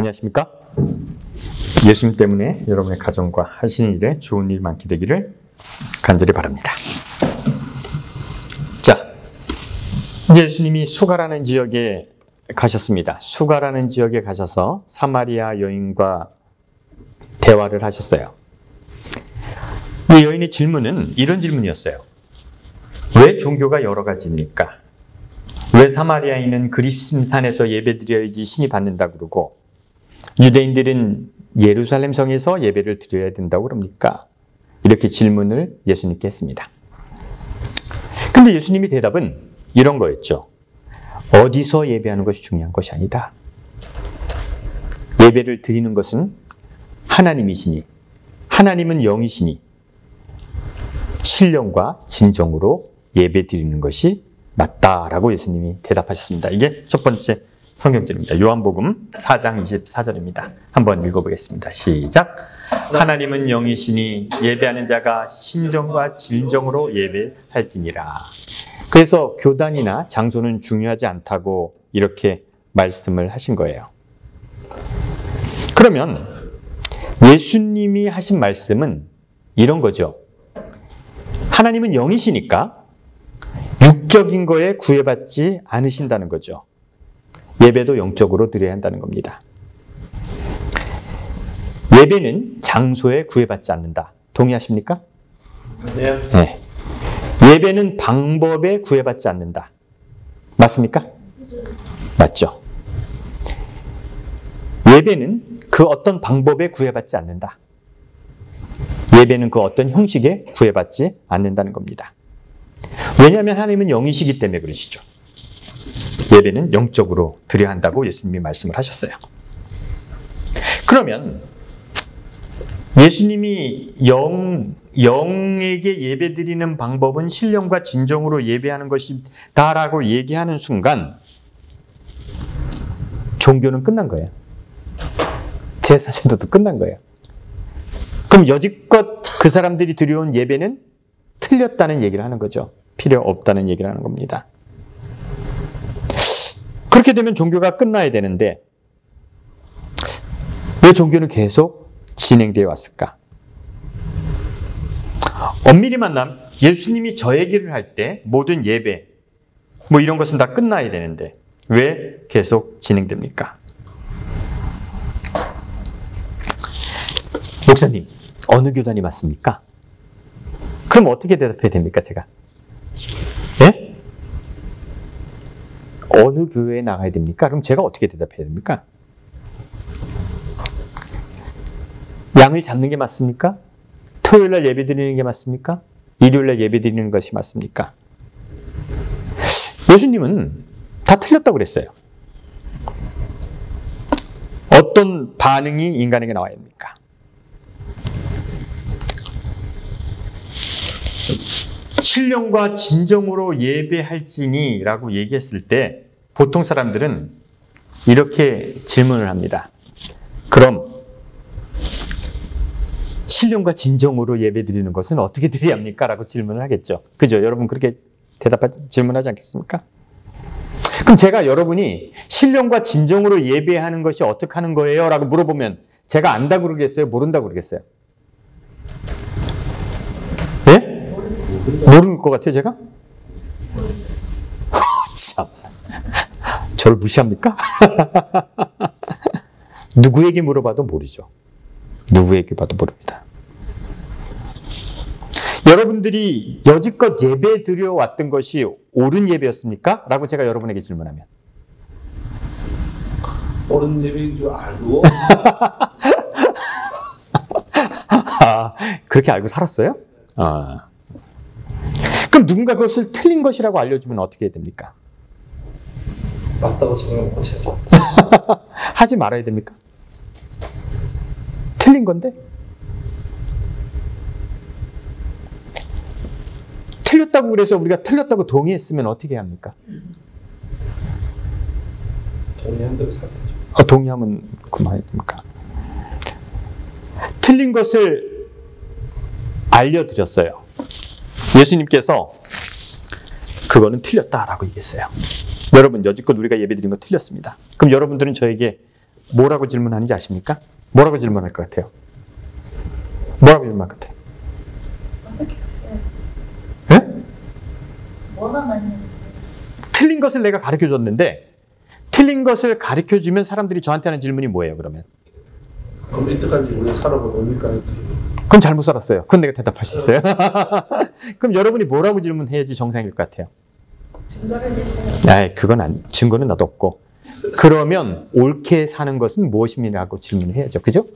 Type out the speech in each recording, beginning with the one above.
안녕하십니까? 예수님 때문에 여러분의 가정과 하시는 일에 좋은 일 많게 되기를 간절히 바랍니다. 자, 이제 예수님이 수가라는 지역에 가셨습니다. 수가라는 지역에 가셔서 사마리아 여인과 대화를 하셨어요. 이 여인의 질문은 이런 질문이었어요. 왜 종교가 여러 가지입니까? 왜 사마리아인은 그리심산에서 예배드려야지 신이 받는다고 그러고 유대인들은 예루살렘 성에서 예배를 드려야 된다고 그럽니까? 이렇게 질문을 예수님께 했습니다. 근데 예수님의 대답은 이런 거였죠. 어디서 예배하는 것이 중요한 것이 아니다. 예배를 드리는 것은 하나님이시니, 하나님은 영이시니 신령과 진정으로 예배 드리는 것이 맞다라고 예수님이 대답하셨습니다. 이게 첫 번째 성경절입니다. 요한복음 4장 24절입니다. 한번 읽어보겠습니다. 시작. 하나님은 영이시니 예배하는 자가 신정과 진정으로 예배할지니라. 그래서 교단이나 장소는 중요하지 않다고 이렇게 말씀을 하신 거예요. 그러면 예수님이 하신 말씀은 이런 거죠. 하나님은 영이시니까 육적인 거에 구애받지 않으신다는 거죠. 예배도 영적으로 드려야 한다는 겁니다. 예배는 장소에 구애받지 않는다. 동의하십니까? 네. 예배는 방법에 구애받지 않는다. 맞습니까? 맞죠. 예배는 그 어떤 방법에 구애받지 않는다. 예배는 그 어떤 형식에 구애받지 않는다는 겁니다. 왜냐하면 하나님은 영이시기 때문에 그러시죠. 예배는 영적으로 드려야 한다고 예수님이 말씀을 하셨어요. 그러면 예수님이 영에게 예배드리는 방법은 신령과 진정으로 예배하는 것이다라고 얘기하는 순간 종교는 끝난 거예요. 제사제도도 끝난 거예요. 그럼 여지껏 그 사람들이 드려온 예배는 틀렸다는 얘기를 하는 거죠. 필요 없다는 얘기를 하는 겁니다. 그렇게 되면 종교가 끝나야 되는데 왜 종교는 계속 진행되어 왔을까? 엄밀히 말하면 예수님이 저 얘기를 할 때 모든 예배 뭐 이런 것은 다 끝나야 되는데 왜 계속 진행됩니까? 목사님, 어느 교단이 맞습니까? 그럼 어떻게 대답해야 됩니까, 제가? 예? 어느 교회에 나가야 됩니까? 그럼 제가 어떻게 대답해야 됩니까? 양을 잡는 게 맞습니까? 토요일 날 예배 드리는 게 맞습니까? 일요일 날 예배 드리는 것이 맞습니까? 예수님은 다 틀렸다고 그랬어요. 어떤 반응이 인간에게 나와야 됩니까? 신령과 진정으로 예배할지니 라고 얘기했을 때 보통 사람들은 이렇게 질문을 합니다. 그럼 신령과 진정으로 예배 드리는 것은 어떻게 드려야 합니까? 라고 질문을 하겠죠. 그죠? 여러분 그렇게 질문하지 않겠습니까? 그럼 제가 여러분이 신령과 진정으로 예배하는 것이 어떻게 하는 거예요? 라고 물어보면 제가 안다고 그러겠어요? 모른다고 그러겠어요? 예? 모르는 것 같아요, 제가? 참. 저를 무시합니까? 누구에게 물어봐도 모르죠. 누구에게 봐도 모릅니다. 여러분들이 여지껏 예배 드려왔던 것이 옳은 예배였습니까? 라고 제가 여러분에게 질문하면. 옳은 예배인 줄 알고. 아, 그렇게 알고 살았어요? 아. 그럼 누군가 그것을 틀린 것이라고 알려주면 어떻게 해야 됩니까? 맞다고 증명을 못해야죠. 하지 말아야 됩니까? 틀린 건데? 틀렸다고 그래서 우리가 틀렸다고 동의했으면 어떻게 해야 합니까? 동의한 대로 살아야죠. 동의하면 그만해야 됩니까? 틀린 것을 알려드렸어요. 예수님께서 그거는 틀렸다라고 얘기했어요. 여러분, 여지껏 우리가 예배드린 거 틀렸습니다. 그럼 여러분들은 저에게 뭐라고 질문하는지 아십니까? 뭐라고 질문할 것 같아요? 뭐라고 질문할 것 같아요? 어떻게 네? 뭐가 맞는 틀린 것을 내가 가르쳐줬는데 틀린 것을 가르쳐주면 사람들이 저한테 하는 질문이 뭐예요, 그러면? 그럼 이때까지 우리 살아본 의미가 그건 잘못 살았어요. 그건 내가 대답할 수 있어요. 그럼 여러분이 뭐라고 질문해야지 정상일 것 같아요? 증거를 제시해요. 아, 그건 증거는 나도 없고. 그러면 옳게 사는 것은 무엇입니다라고 질문을 해야죠. 그죠?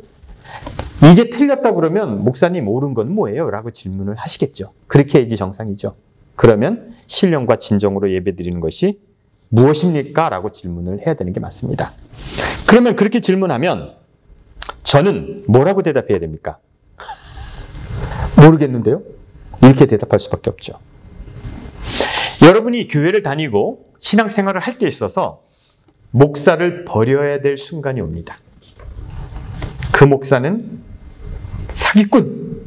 이게 틀렸다 그러면 목사님 옳은 건 뭐예요? 라고 질문을 하시겠죠. 그렇게 해야지 정상이죠. 그러면 신령과 진정으로 예배드리는 것이 무엇입니까? 라고 질문을 해야 되는 게 맞습니다. 그러면 그렇게 질문하면 저는 뭐라고 대답해야 됩니까? 모르겠는데요? 이렇게 대답할 수밖에 없죠. 여러분이 교회를 다니고 신앙생활을 할 때 있어서 목사를 버려야 될 순간이 옵니다. 그 목사는 사기꾼!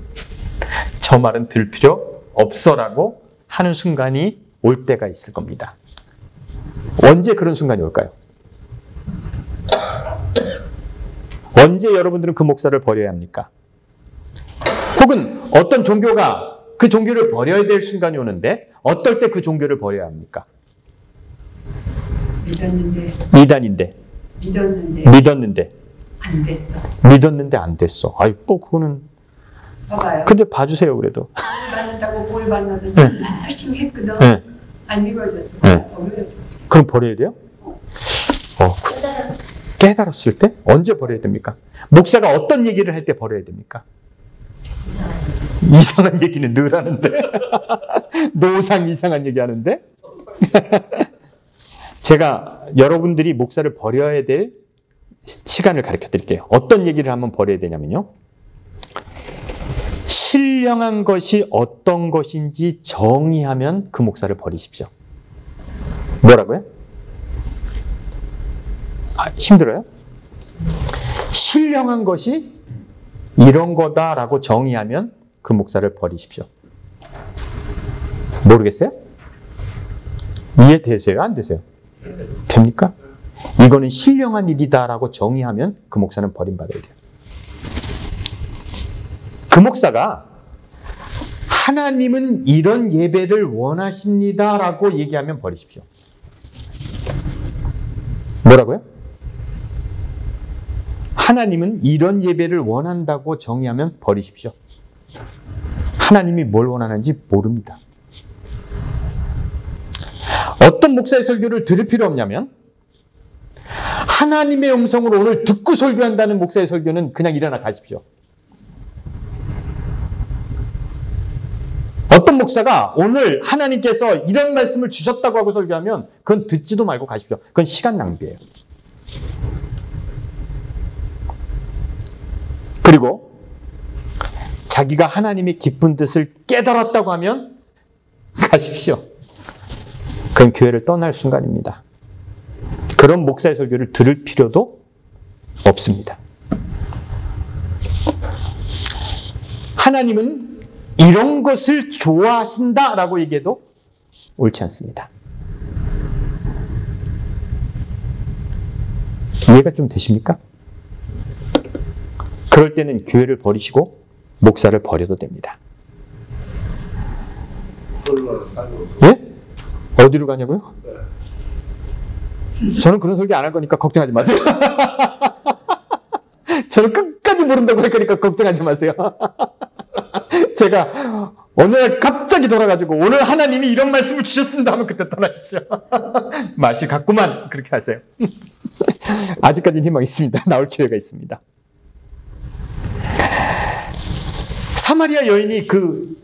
저 말은 들 필요 없어라고 하는 순간이 올 때가 있을 겁니다. 언제 그런 순간이 올까요? 언제 여러분들은 그 목사를 버려야 합니까? 혹은 어떤 종교가 그 종교를 버려야 될 순간이 오는데 어떨 때 그 종교를 버려야 합니까? 믿었는데 믿었는데 안 됐어. 믿었는데 안 됐어. 아이, 뭐 그거는 봐봐요. 근데 봐주세요 그래도. 받는다고 뭘 받는다고 네. 열심히 했거든. 네. 안 이루어졌어. 네. 버려야죠. 그럼 버려야 돼요? 깨달았을 깨달았을 때? 언제 버려야 됩니까? 목사가 어떤 얘기를 할 때 버려야 됩니까? 이상한 얘기는 늘 하는데. 노상 이상한 얘기 하는데. 제가 여러분들이 목사를 버려야 될 시간을 가르쳐 드릴게요. 어떤 얘기를 하면 버려야 되냐면요. 신령한 것이 어떤 것인지 정의하면 그 목사를 버리십시오. 뭐라고요? 아, 힘들어요? 신령한 것이 이런 거다라고 정의하면 그 목사를 버리십시오. 모르겠어요? 이해되세요? 안 되세요? 됩니까? 이거는 신령한 일이다라고 정의하면 그 목사는 버림받아야 돼요. 그 목사가 하나님은 이런 예배를 원하십니다라고 얘기하면 버리십시오. 뭐라고요? 하나님은 이런 예배를 원한다고 정의하면 버리십시오. 하나님이 뭘 원하는지 모릅니다. 어떤 목사의 설교를 들을 필요 없냐면 하나님의 음성을 오늘 듣고 설교한다는 목사의 설교는 그냥 일어나 가십시오. 어떤 목사가 오늘 하나님께서 이런 말씀을 주셨다고 하고 설교하면 그건 듣지도 말고 가십시오. 그건 시간 낭비예요. 그리고 자기가 하나님의 깊은 뜻을 깨달았다고 하면 가십시오. 그건 교회를 떠날 순간입니다. 그런 목사의 설교를 들을 필요도 없습니다. 하나님은 이런 것을 좋아하신다라고 얘기해도 옳지 않습니다. 이해가 좀 되십니까? 그럴 때는 교회를 버리시고 목사를 버려도 됩니다. 예? 어디로 가냐고요? 저는 그런 설교 안 할 거니까 걱정하지 마세요. 저는 끝까지 모른다고 할 거니까 걱정하지 마세요. 제가 어느 날 갑자기 돌아가지고 오늘 하나님이 이런 말씀을 주셨습니다 하면 그때 떠나십시오. 맛이 같구만. 그렇게 하세요. 아직까지는 희망이 있습니다. 나올 기회가 있습니다. 사마리아 여인이 그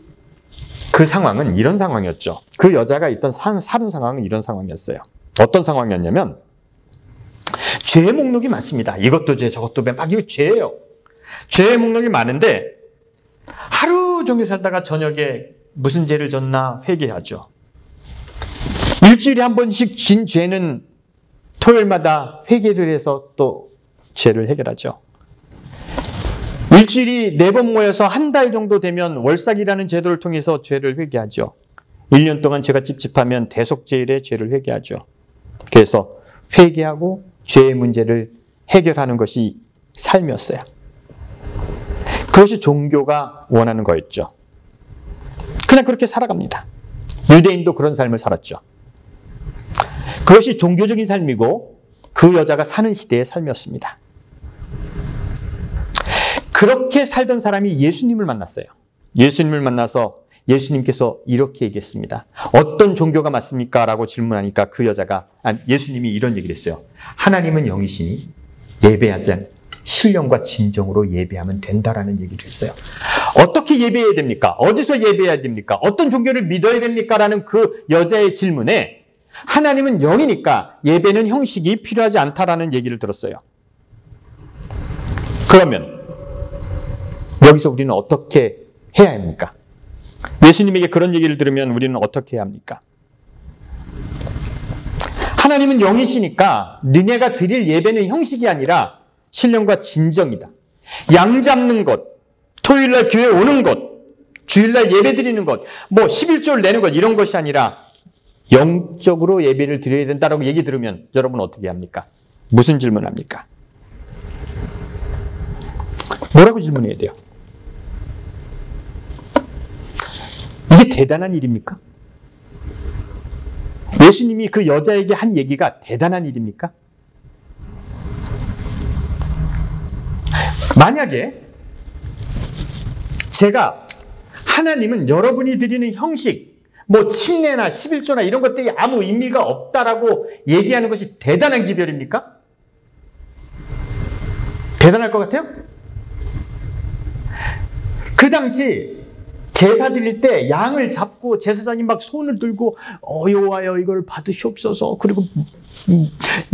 상황은 이런 상황이었죠. 그 여자가 있던 사는 상황은 이런 상황이었어요. 어떤 상황이었냐면 죄의 목록이 많습니다. 이것도 죄, 저것도 죄, 막 이거 죄예요. 죄의 목록이 많은데 하루 종일 살다가 저녁에 무슨 죄를 졌나 회개하죠. 일주일에 한 번씩 진 죄는 토요일마다 회개를 해서 또 죄를 해결하죠. 일주일이 4번 모여서 한 달 정도 되면 월삭이라는 제도를 통해서 죄를 회개하죠. 1년 동안 죄가 찝찝하면 대속죄일에 죄를 회개하죠. 그래서 회개하고 죄의 문제를 해결하는 것이 삶이었어요. 그것이 종교가 원하는 거였죠. 그냥 그렇게 살아갑니다. 유대인도 그런 삶을 살았죠. 그것이 종교적인 삶이고 그 여자가 사는 시대의 삶이었습니다. 그렇게 살던 사람이 예수님을 만났어요. 예수님을 만나서 예수님께서 이렇게 얘기했습니다. 어떤 종교가 맞습니까? 라고 질문하니까 그 여자가, 예수님이 이런 얘기를 했어요. 하나님은 영이시니 예배하지 않 신령과 진정으로 예배하면 된다라는 얘기를 했어요. 어떻게 예배해야 됩니까? 어디서 예배해야 됩니까? 어떤 종교를 믿어야 됩니까? 라는 그 여자의 질문에 하나님은 영이니까 예배는 형식이 필요하지 않다라는 얘기를 들었어요. 그러면 여기서 우리는 어떻게 해야 합니까? 예수님에게 그런 얘기를 들으면 우리는 어떻게 해야 합니까? 하나님은 영이시니까 너네가 드릴 예배는 형식이 아니라 신령과 진정이다. 양 잡는 것, 토요일날 교회 오는 것, 주일날 예배 드리는 것, 뭐 11조를 내는 것 이런 것이 아니라 영적으로 예배를 드려야 된다라고 얘기 들으면 여러분 어떻게 합니까? 무슨 질문합니까? 뭐라고 질문해야 돼요? 이게 대단한 일입니까? 예수님이 그 여자에게 한 얘기가 대단한 일입니까? 만약에 제가 하나님은 여러분이 드리는 형식, 뭐 침례나 11조나 이런 것들이 아무 의미가 없다라고 얘기하는 것이 대단한 기별입니까? 대단할 것 같아요? 그 당시 제사 드릴 때 양을 잡고 제사장이 막 손을 들고 여호와여 이걸 받으시옵소서, 그리고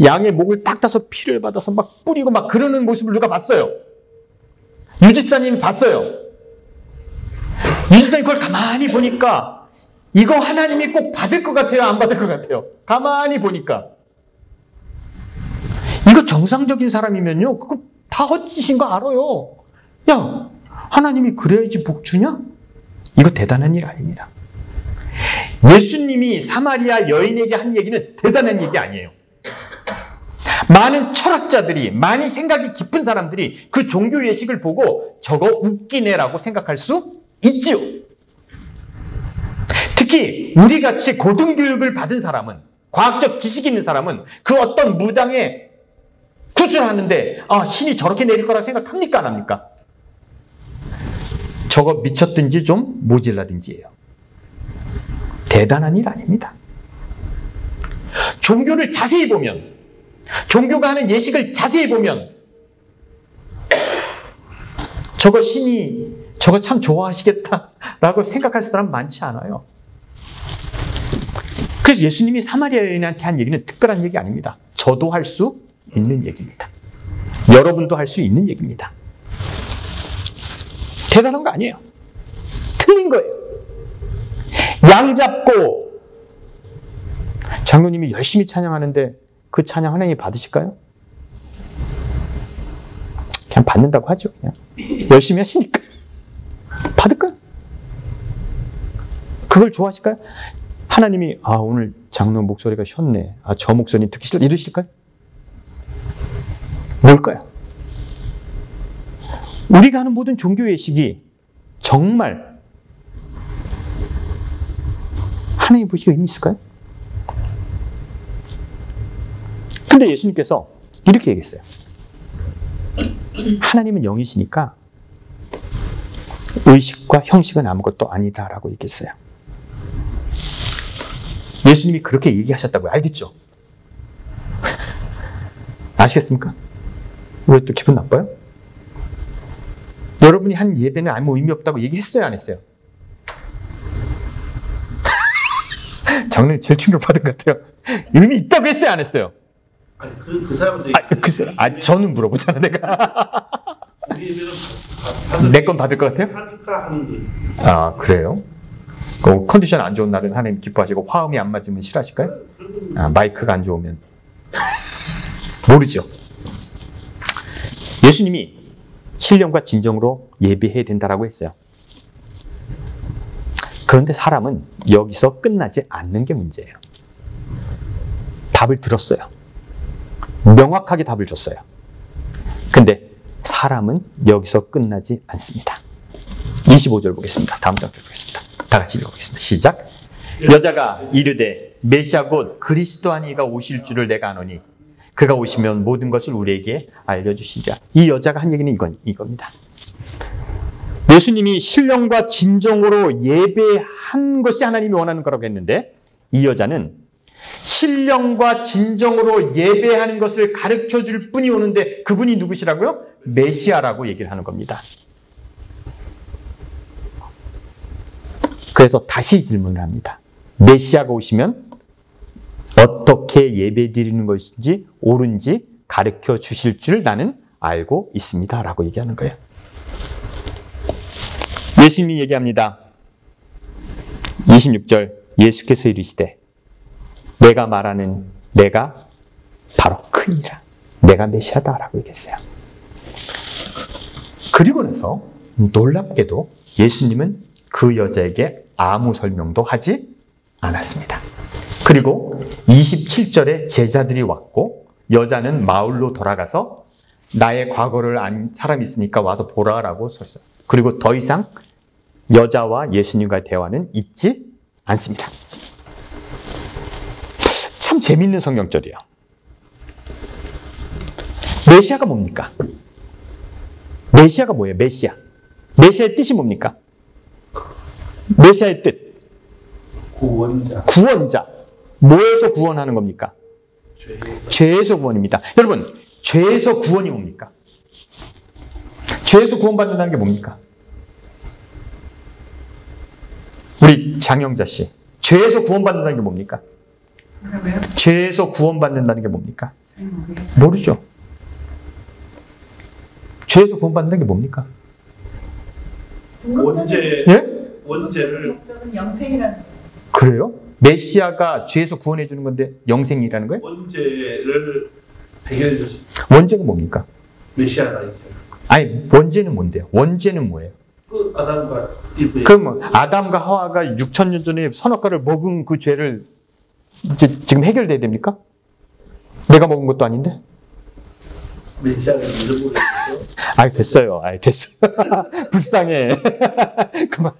양의 목을 딱 따서 피를 받아서 막 뿌리고 막 그러는 모습을 누가 봤어요? 유집사님이 봤어요. 유집사님 그걸 가만히 보니까 이거 하나님이 꼭 받을 것 같아요? 안 받을 것 같아요? 가만히 보니까 이거 정상적인 사람이면요 그거 다 헛짓인 거 알아요. 야, 하나님이 그래야지 복 주냐? 이거 대단한 일 아닙니다. 예수님이 사마리아 여인에게 한 얘기는 대단한 얘기 아니에요. 많은 철학자들이, 많이 생각이 깊은 사람들이 그 종교 예식을 보고 저거 웃기네라고 생각할 수 있지요. 특히 우리같이 고등교육을 받은 사람은, 과학적 지식이 있는 사람은 그 어떤 무당에 구슬하는데 신이 저렇게 내릴 거라 생각합니까? 안 합니까? 저거 미쳤든지 좀 모질라든지예요. 대단한 일 아닙니다. 종교를 자세히 보면, 종교가 하는 예식을 자세히 보면 저거 신이 저거 참 좋아하시겠다라고 생각할 사람 많지 않아요. 그래서 예수님이 사마리아 여인한테 한 얘기는 특별한 얘기 아닙니다. 저도 할 수 있는 얘기입니다. 여러분도 할 수 있는 얘기입니다. 대단한 거 아니에요. 틀린 거예요. 양 잡고 장로님이 열심히 찬양하는데 그 찬양 하나님이 받으실까요? 그냥 받는다고 하죠. 그냥 열심히 하시니까 받을까요? 그걸 좋아하실까요? 하나님이 오늘 장로 목소리가 쉬었네, 저 목소리 듣기 싫다 이러실까요? 뭘까요? 우리가 하는 모든 종교 예식이 정말 하나님 보시기에 의미 있을까요? 근데 예수님께서 이렇게 얘기했어요. 하나님은 영이시니까 의식과 형식은 아무것도 아니다라고 얘기했어요. 예수님이 그렇게 얘기하셨다고요. 알겠죠? 아시겠습니까? 왜 또 기분 나빠요? 여러분이 한 예배는 아무 의미 없다고 얘기했어요? 안 했어요? 장로님 제일 충격받은 것 같아요. 의미 있다고 했어요? 안 했어요? 아니, 그 사람들이. 저는 물어보잖아, 내가. 우리 예배는 받을 내 건 받을 것 같아요? 하니까 하는 거예요. 그래요? 그 컨디션 안 좋은 날은 하나님 기뻐하시고 화음이 안 맞으면 싫어하실까요? 마이크가 안 좋으면. 모르죠. 예수님이 신령과 진정으로 예배해야 된다라고 했어요. 그런데 사람은 여기서 끝나지 않는 게 문제예요. 답을 들었어요. 명확하게 답을 줬어요. 근데 사람은 여기서 끝나지 않습니다. 25절 보겠습니다. 다음 장절 보겠습니다. 다 같이 읽어보겠습니다. 시작. 여자가 이르되 메시아 곧 그리스도 한 이가 오실 줄을 내가 아노니 그가 오시면 모든 것을 우리에게 알려주시리라. 이 여자가 한 얘기는 이겁니다. 예수님이 신령과 진정으로 예배한 것이 하나님이 원하는 거라고 했는데 이 여자는 신령과 진정으로 예배하는 것을 가르쳐줄 분이 오는데 그분이 누구시라고요? 메시아라고 얘기를 하는 겁니다. 그래서 다시 질문을 합니다. 메시아가 오시면 어떻게 예배드리는 것인지 옳은지 가르쳐 주실 줄 나는 알고 있습니다. 라고 얘기하는 거예요. 예수님이 얘기합니다. 26절 예수께서 이르시되 내가 말하는 내가 바로 그이라. 내가 메시아다 라고 얘기했어요. 그리고 나서 놀랍게도 예수님은 그 여자에게 아무 설명도 하지 않았습니다. 그리고 27절에 제자들이 왔고 여자는 마을로 돌아가서 나의 과거를 안 사람이 있으니까 와서 보라라고 썼어요. 그리고 더 이상 여자와 예수님과의 대화는 있지 않습니다. 참 재밌는 성경절이에요. 메시아가 뭡니까? 메시아가 뭐예요? 메시아. 메시아의 뜻이 뭡니까? 메시아의 뜻. 구원자. 구원자. 뭐에서 구원하는 겁니까? 죄에서 구원입니다. 여러분, 죄에서 구원이 뭡니까? 죄에서 구원받는다는 게 뭡니까? 우리 장영자 씨, 죄에서 구원받는다는 게 뭡니까? 그러면 죄에서 구원받는다는 게 뭡니까? 모르죠. 죄에서 구원받는다는 게 뭡니까? 원죄. 예? 원죄를 목적은 영생이라는 거죠. 그래요? 메시아가 죄에서 구원해 주는 건데 영생이라는 거예요? 원죄를 해결해 주신 원죄가 뭡니까? 메시아가 있죠. 아니, 원죄는 뭔데요? 원죄는 뭐예요? 그 아담과 이브의 그럼 아담과 하와가 6,000년 전에 선악과를 먹은 그 죄를 이제 지금 해결돼야 됩니까? 내가 먹은 것도 아닌데? 메시아를 잃어버렸죠. 아이, 됐어요. 아이, 됐어. 불쌍해. 그만.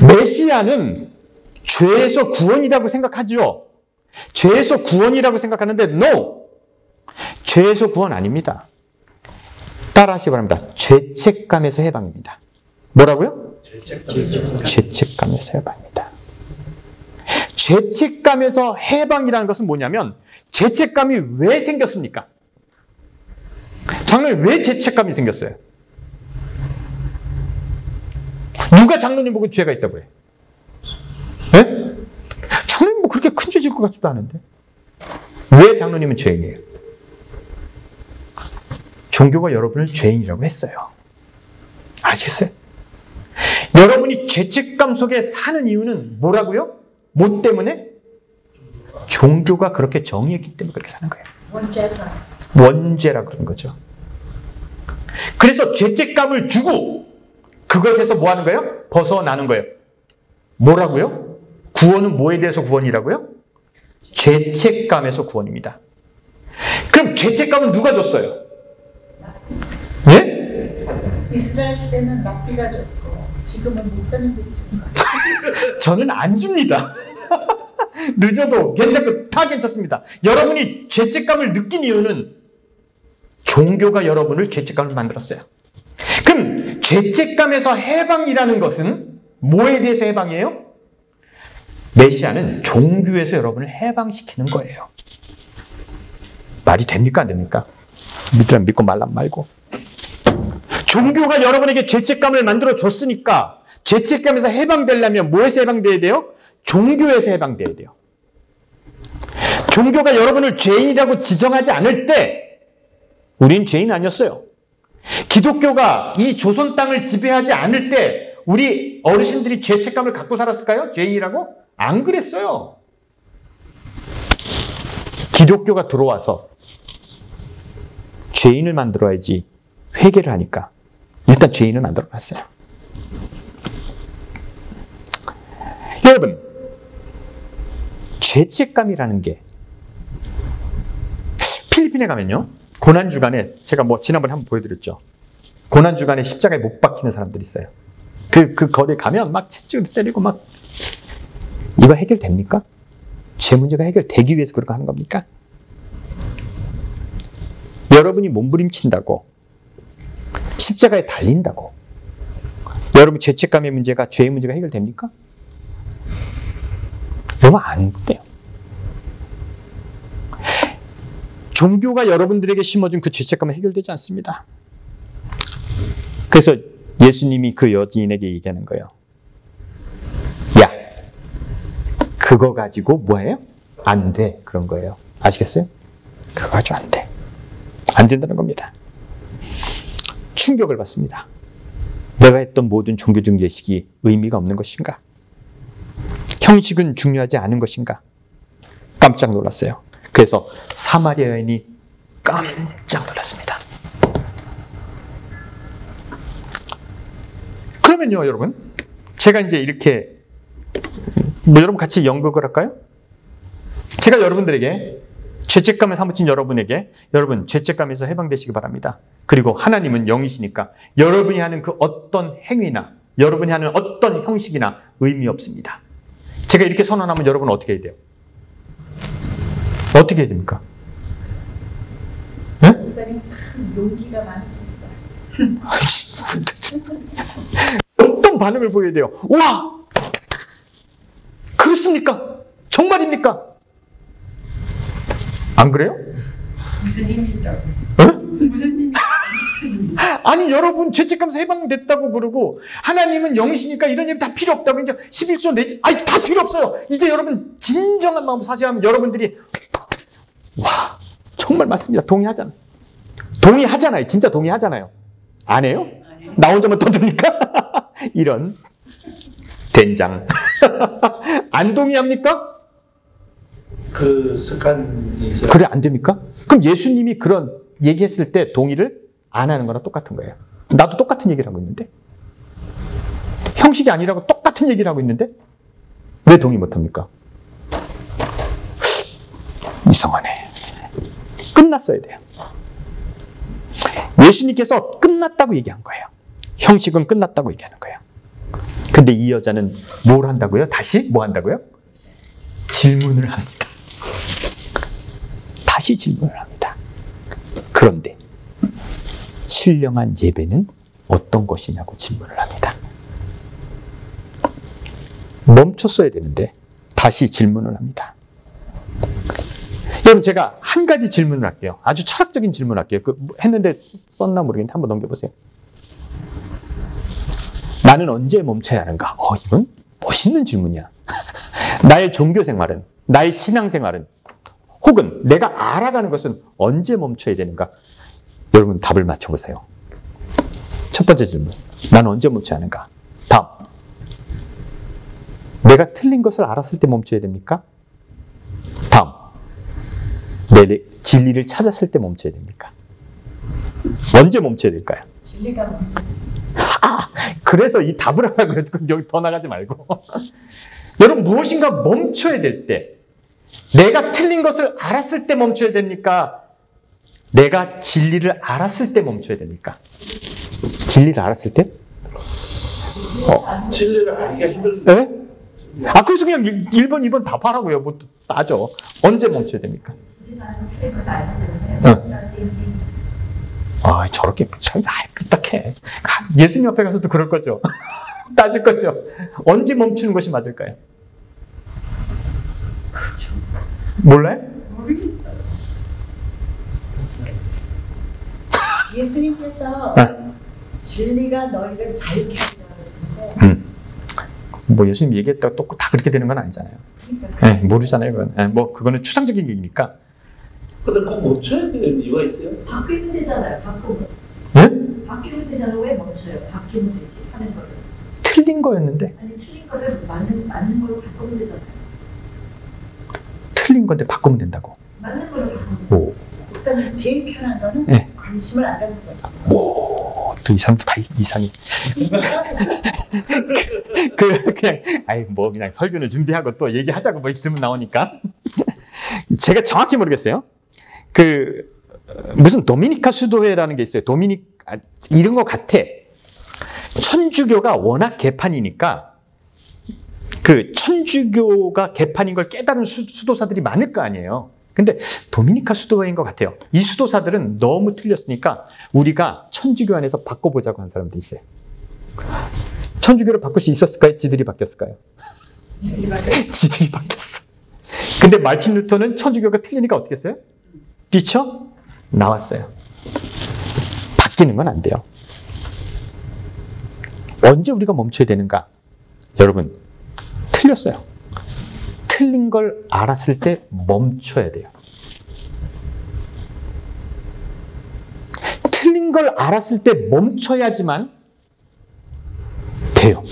메시아는 죄에서 구원이라고 생각하죠. 죄에서 구원이라고 생각하는데 no! 죄에서 구원 아닙니다. 따라하시기 바랍니다. 죄책감에서 해방입니다. 뭐라고요? 죄책감에서 해방입니다. 죄책감에서 해방이라는 것은 뭐냐면 죄책감이 왜 생겼습니까? 장로님, 왜 죄책감이 생겼어요? 누가 장로님 보고 죄가 있다고 해? 네? 장로님 뭐 그렇게 큰 죄질 것 같지도 않은데. 왜 장로님은 죄인이에요? 종교가 여러분을 죄인이라고 했어요. 아시겠어요? 여러분이 죄책감 속에 사는 이유는 뭐라고요? 뭐 때문에? 종교가 그렇게 정의했기 때문에 그렇게 사는 거예요. 원죄사. 원죄라 그런 거죠. 그래서 죄책감을 주고 그것에서 뭐 하는 거예요? 벗어나는 거예요. 뭐라고요? 구원은 뭐에 대해서 구원이라고요? 죄책감에서 구원입니다. 그럼 죄책감은 누가 줬어요? 예? 이스라엘 시대는 랍비가 줬고 지금은 목사님들이 주는 거죠. 저는 안 줍니다. 늦어도 괜찮고 다 괜찮습니다. 여러분이 죄책감을 느낀 이유는 종교가 여러분을 죄책감을 만들었어요. 그럼 죄책감에서 해방이라는 것은 뭐에 대해서 해방이에요? 메시아는 종교에서 여러분을 해방시키는 거예요. 말이 됩니까? 안 됩니까? 믿으면 믿고 말란 말고. 종교가 여러분에게 죄책감을 만들어 줬으니까 죄책감에서 해방되려면 뭐에서 해방돼야 돼요? 종교에서 해방돼야 돼요. 종교가 여러분을 죄인이라고 지정하지 않을 때 우린 죄인 아니었어요. 기독교가 이 조선 땅을 지배하지 않을 때 우리 어르신들이 죄책감을 갖고 살았을까요? 죄인이라고? 안 그랬어요. 기독교가 들어와서 죄인을 만들어야지 회개를 하니까 일단 죄인을 만들어놨어요. 여러분, 죄책감이라는 게 필리핀 필리핀에 가면요. 고난주간에 제가 뭐 지난번에 한번 보여드렸죠. 고난주간에 십자가에 못 박히는 사람들이 있어요. 그 거리에 가면 막 채찍으로 때리고 막 이거 해결됩니까? 죄 문제가 해결되기 위해서 그렇게 하는 겁니까? 여러분이 몸부림친다고 십자가에 달린다고 여러분 죄책감의 문제가 죄의 문제가 해결됩니까? 여러분 안 돼요. 종교가 여러분들에게 심어준 그 죄책감은 해결되지 않습니다. 그래서 예수님이 그 여인에게 얘기하는 거예요. 야, 그거 가지고 뭐예요? 안 돼. 그런 거예요. 아시겠어요? 그거 가지고 안 돼. 안 된다는 겁니다. 충격을 받습니다. 내가 했던 모든 종교적 예식이 의미가 없는 것인가? 형식은 중요하지 않은 것인가? 깜짝 놀랐어요. 그래서 사마리아 여인이 깜짝 놀랐습니다. 그러면요, 여러분. 제가 이제 이렇게, 여러분 같이 연극을 할까요? 제가 여러분들에게, 죄책감을 사무친 여러분에게, 여러분, 죄책감에서 해방되시기 바랍니다. 그리고 하나님은 영이시니까, 여러분이 하는 그 어떤 행위나, 여러분이 하는 어떤 형식이나 의미 없습니다. 제가 이렇게 선언하면 여러분은 어떻게 해야 돼요? 어떻게 해야 됩니까? 네? 목사님 참 용기가 많으십니다. 어떤 반응을 보여야 돼요? 와! 그렇습니까? 정말입니까? 안 그래요? 무슨 힘이 있다고? 무슨 힘이 아니 여러분 죄책감에서 해방됐다고 그러고 하나님은 영이시니까 이런 일 다 필요 없다고 이제 11조 내지 아니 다 필요 없어요. 이제 여러분 진정한 마음으로 사죄하면 여러분들이 와 정말 맞습니다. 동의하잖아요. 동의하잖아요. 진짜 동의하잖아요. 안 해요? 나 혼자만 떠듭니까? 이런 된장 안 동의합니까? 그 습관이 있어요. 그래 안 됩니까? 그럼 예수님이 그런 얘기했을 때 동의를 안 하는 거랑 똑같은 거예요. 나도 똑같은 얘기를 하고 있는데 형식이 아니라고 똑같은 얘기를 하고 있는데 왜 동의 못합니까? 이상하네. 끝났어야 돼요. 예수님께서 끝났다고 얘기한 거예요. 형식은 끝났다고 얘기하는 거예요. 근데 이 여자는 뭘 한다고요? 다시 뭐 한다고요? 질문을 합니다. 다시 질문을 합니다. 그런데 신령한 예배는 어떤 것이냐고 질문을 합니다. 멈췄어야 되는데 다시 질문을 합니다. 여러분 제가 한 가지 질문을 할게요. 아주 철학적인 질문을 할게요. 했는데 썼나 모르겠는데 한번 넘겨보세요. 나는 언제 멈춰야 하는가? 이건 멋있는 질문이야. 나의 종교 생활은, 나의 신앙 생활은, 혹은 내가 알아가는 것은 언제 멈춰야 되는가? 여러분 답을 맞춰보세요. 첫 번째 질문. 나는 언제 멈춰야 하는가? 다음. 내가 틀린 것을 알았을 때 멈춰야 됩니까? 다음. 내 진리를 찾았을 때 멈춰야 됩니까? 언제 멈춰야 될까요? 진리가 뭡니까? 그래서 이 답을 하라고 해서 여기 더 나가지 말고. 여러분 무엇인가 멈춰야 될 때, 내가 틀린 것을 알았을 때 멈춰야 됩니까? 내가 진리를 알았을 때 멈춰야 됩니까? 진리를 알았을 때? 진리를 알기가 힘들다. 네? 그래서 그냥 1번, 2번 답하라고요. 뭐 따져. 언제 멈춰야 됩니까? 저렇게 참 삐딱해. 예수님 앞에 가서도 그럴 거죠. 따질 거죠. 언제 멈추는 것이 맞을까요? 그렇죠. 몰라요? 모르겠어요. 예수님께서 진리가 너희를 자유케 하리라 그랬는데 뭐 예수님 얘기했다가 또 다 그렇게 되는 건 아니잖아요. 그러니까 모르잖아요. 그건. 그거는 추상적인 얘기니까. 근데 꼭 멈춰야 되는 이유가 있어요? 바뀌면 되잖아요. 바꾸면. 네? 바뀌면 되잖아요. 왜 멈춰요? 바뀌면 되지. 하는 거를. 틀린 거였는데 아니 틀린 거를 맞는 걸로 바꾸면 되잖아요. 틀린 건데 바꾸면 된다고. 맞는 걸로 바꾸면 오. 목사님 제일 편한 거는 네. 관심을 안 갖는 거죠. 또 이 사람도 다 이상해. 그냥 설교는 준비하고 또 얘기하자고 뭐 질문 나오니까. 제가 정확히 모르겠어요. 무슨 도미니카 수도회라는 게 있어요. 이런 것 같아. 천주교가 워낙 개판이니까 그 천주교가 개판인 걸 깨달은 수도사들이 많을 거 아니에요. 근데 도미니카 수도회인 것 같아요. 이 수도사들은 너무 틀렸으니까 우리가 천주교 안에서 바꿔보자고 한 사람도 있어요. 천주교를 바꿀 수 있었을까요? 지들이 바뀌었을까요? 지들이 바뀌었어. 근데 마르틴 루터는 천주교가 틀리니까 어떻게 했어요? 뛰쳐 나왔어요. 바뀌는 건 안 돼요. 언제 우리가 멈춰야 되는가? 여러분, 틀렸어요. 틀린 걸 알았을 때 멈춰야 돼요. 틀린 걸 알았을 때 멈춰야지만 돼요.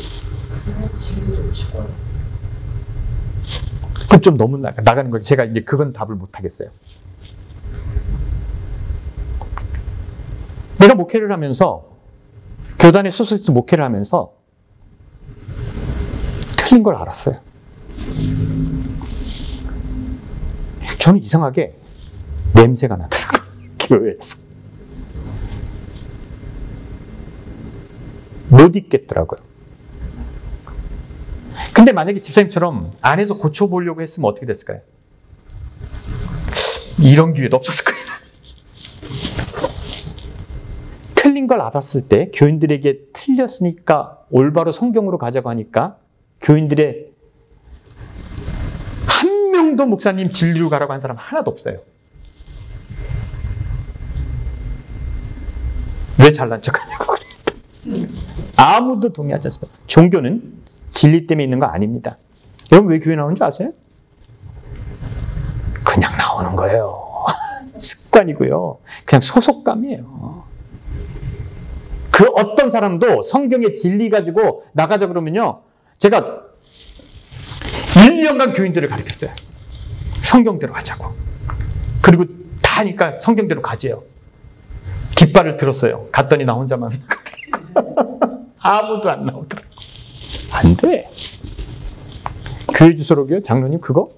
그럼 좀 너무 나가는 거예요. 제가 이제 그건 답을 못 하겠어요. 내가 목회를 하면서 교단의 소속에서 목회를 하면서 틀린 걸 알았어요. 저는 이상하게 냄새가 나더라고요. 교회에서. 못 있겠더라고요. 근데 만약에 집사님처럼 안에서 고쳐보려고 했으면 어떻게 됐을까요? 이런 기회도 없었을 거예요. 틀린 걸 알았을 때 교인들에게 틀렸으니까 올바로 성경으로 가자고 하니까 교인들의 한 명도 목사님 진리로 가라고 한 사람 하나도 없어요. 왜 잘난 척하냐고. 아무도 동의하지 않습니다. 종교는 진리 때문에 있는 거 아닙니다. 여러분 왜 교회 나오는 줄 아세요? 그냥 나오는 거예요. 습관이고요. 그냥 소속감이에요. 그 어떤 사람도 성경의 진리 가지고 나가자 그러면요. 제가 1년간 교인들을 가르쳤어요. 성경대로 가자고. 그리고 다 하니까 성경대로 가지요. 깃발을 들었어요. 갔더니 나 혼자만. 아무도 안 나오더라고. 안 돼. 교회 주소록이요? 장로님 그거?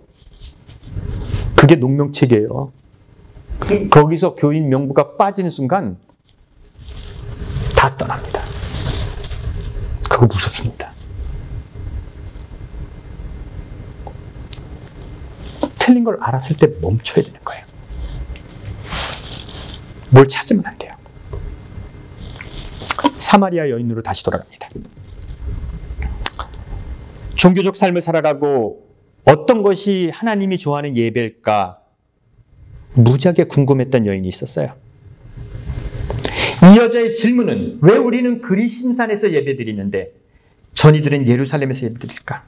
그게 농명책이에요. 거기서 교인 명부가 빠지는 순간 다 떠납니다. 그거 무섭습니다. 틀린 걸 알았을 때 멈춰야 되는 거예요. 뭘 찾으면 안 돼요. 사마리아 여인으로 다시 돌아갑니다. 종교적 삶을 살아가고 어떤 것이 하나님이 좋아하는 예배일까 무지하게 궁금했던 여인이 있었어요. 이 여자의 질문은 왜 우리는 그리심산에서 예배드리는데 전이들은 예루살렘에서 예배드릴까?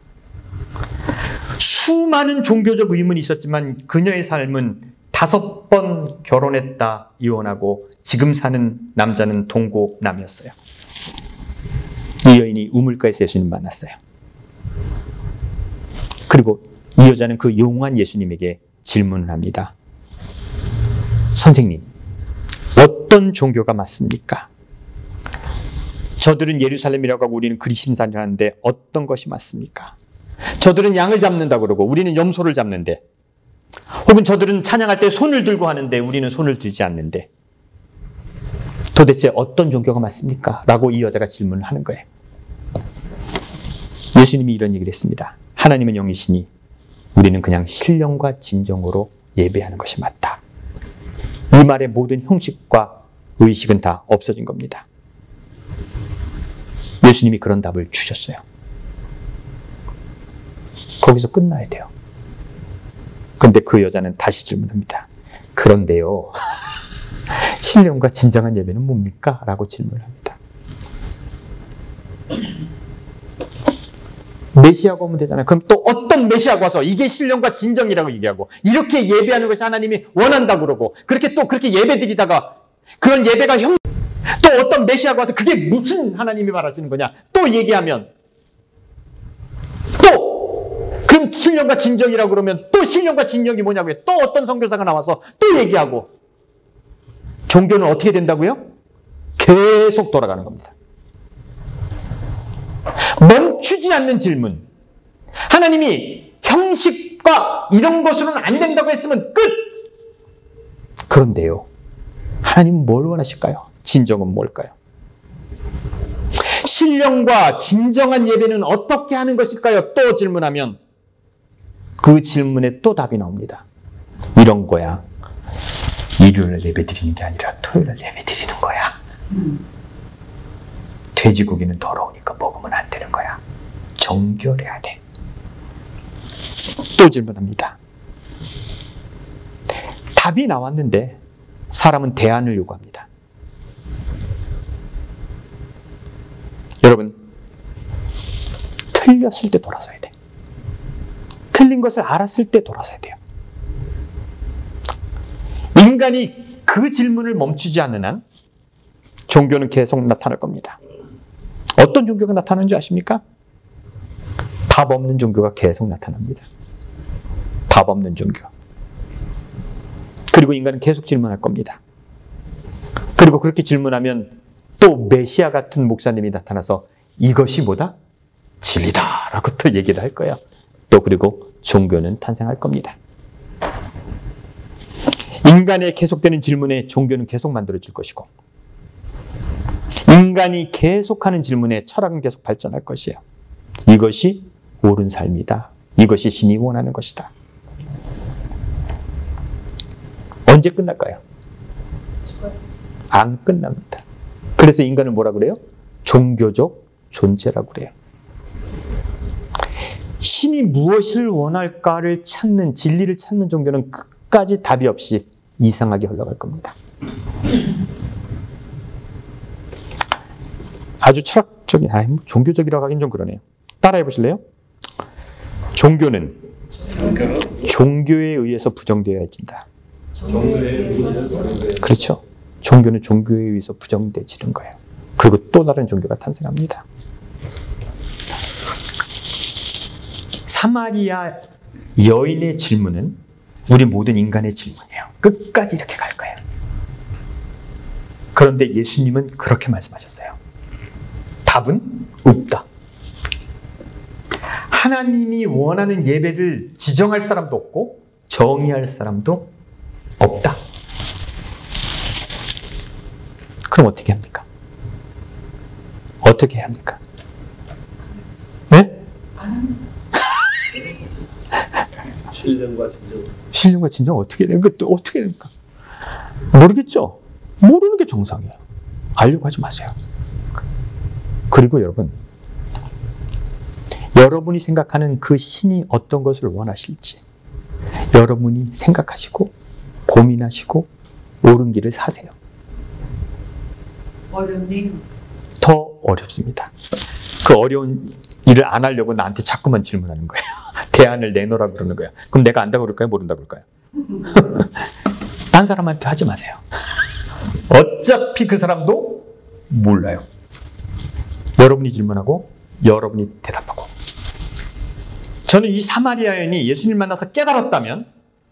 수많은 종교적 의문이 있었지만 그녀의 삶은 5번 결혼했다 이혼하고 지금 사는 남자는 동고남이었어요. 이 여인이 우물가에서 예수님 만났어요. 그리고 이 여자는 그 용한 예수님에게 질문을 합니다. 선생님, 어떤 종교가 맞습니까? 저들은 예루살렘이라고 하고 우리는 그리심산이라고 하는데 어떤 것이 맞습니까? 저들은 양을 잡는다고 그러고 우리는 염소를 잡는데, 혹은 저들은 찬양할 때 손을 들고 하는데 우리는 손을 들지 않는데 도대체 어떤 종교가 맞습니까? 라고 이 여자가 질문을 하는 거예요. 예수님이 이런 얘기를 했습니다. 하나님은 영이시니 우리는 그냥 신령과 진정으로 예배하는 것이 맞다. 이 말의 모든 형식과 의식은 다 없어진 겁니다. 예수님이 그런 답을 주셨어요. 거기서 끝나야 돼요. 그런데 그 여자는 다시 질문합니다. 그런데요, 신령과 진정한 예배는 뭡니까? 라고 질문합니다. 메시아가 오면 되잖아요. 그럼 또 어떤 메시아가 와서 이게 신령과 진정이라고 얘기하고 이렇게 예배하는 것이 하나님이 원한다고 그러고 그렇게 예배 드리다가 그런 예배가 또 어떤 메시아가 와서 그게 무슨 하나님이 말하시는 거냐 또 얘기하면 또 그럼 신령과 진정이라고 그러면 또 신령과 진정이 뭐냐고요. 또 어떤 선교사가 나와서 또 얘기하고 종교는 어떻게 된다고요? 계속 돌아가는 겁니다. 멈추지 않는 질문. 하나님이 형식과 이런 것으로는 안 된다고 했으면 끝! 그런데요, 하나님은 뭘 원하실까요? 진정은 뭘까요? 신령과 진정한 예배는 어떻게 하는 것일까요? 또 질문하면 그 질문에 또 답이 나옵니다. 이런 거야. 일요일날 예배 드리는 게 아니라 토요일날 예배 드리는 거야. 돼지고기는 더러우니까 먹으면 안 되는 거야. 정결해야 돼. 또 질문합니다. 답이 나왔는데 사람은 대안을 요구합니다. 여러분, 틀렸을 때 돌아서야 돼. 틀린 것을 알았을 때 돌아서야 돼요. 인간이 그 질문을 멈추지 않는 한 종교는 계속 나타날 겁니다. 어떤 종교가 나타나는 줄 아십니까? 답 없는 종교가 계속 나타납니다. 답 없는 종교. 그리고 인간은 계속 질문할 겁니다. 그리고 그렇게 질문하면 또 메시아 같은 목사님이 나타나서 이것이 뭐다? 진리다 라고 또 얘기를 할 거예요. 또 그리고 종교는 탄생할 겁니다. 인간의 계속되는 질문에 종교는 계속 만들어질 것이고 인간이 계속하는 질문에 철학은 계속 발전할 것이에요. 이것이 옳은 삶이다. 이것이 신이 원하는 것이다. 언제 끝날까요? 안 끝납니다. 그래서 인간을 뭐라 그래요? 종교적 존재라고 그래요. 신이 무엇을 원할까를 찾는, 진리를 찾는 종교는 끝까지 답이 없이 이상하게 흘러갈 겁니다. 아주 철학적인, 종교적이라고 하긴 좀 그러네요. 따라해 보실래요? 종교는 종교에 의해서 부정되어진다. 그렇죠. 종교는 종교에 의해서 부정되지는 거예요. 그리고 또 다른 종교가 탄생합니다. 사마리아 여인의 질문은 우리 모든 인간의 질문이에요. 끝까지 이렇게 갈 거예요. 그런데 예수님은 그렇게 말씀하셨어요. 답은 없다. 하나님이 원하는 예배를 지정할 사람도 없고 정의할 사람도 없다. 그럼 어떻게 합니까? 어떻게 해야 합니까? 네? 신령과 진정. 신령과 진정 어떻게 해야 됩니까? 또 어떻게 해야 됩니까? 모르겠죠? 모르는 게 정상이에요. 알려고 하지 마세요. 그리고 여러분이 생각하는 그 신이 어떤 것을 원하실지 여러분이 생각하시고 고민하시고 옳은 길을 사세요. 어렵네요. 더 어렵습니다. 그 어려운 일을 안 하려고 나한테 자꾸만 질문하는 거예요. 대안을 내놓으라 그러는 거예요. 그럼 내가 안다고 그럴까요? 모른다고 그럴까요? 딴 사람한테 하지 마세요. 어차피 그 사람도 몰라요. 여러분이 질문하고 여러분이 대답하고. 저는 이 사마리아 여인이 예수님 만나서 깨달았다면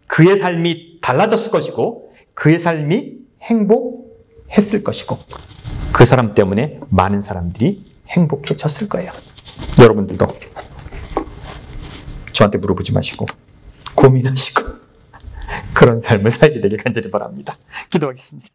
그의 삶이 달라졌을 것이고 그의 삶이 행복했을 것이고 그 사람 때문에 많은 사람들이 행복해졌을 거예요. 여러분들도 저한테 물어보지 마시고 고민하시고 그런 삶을 살게 되길 간절히 바랍니다. 기도하겠습니다.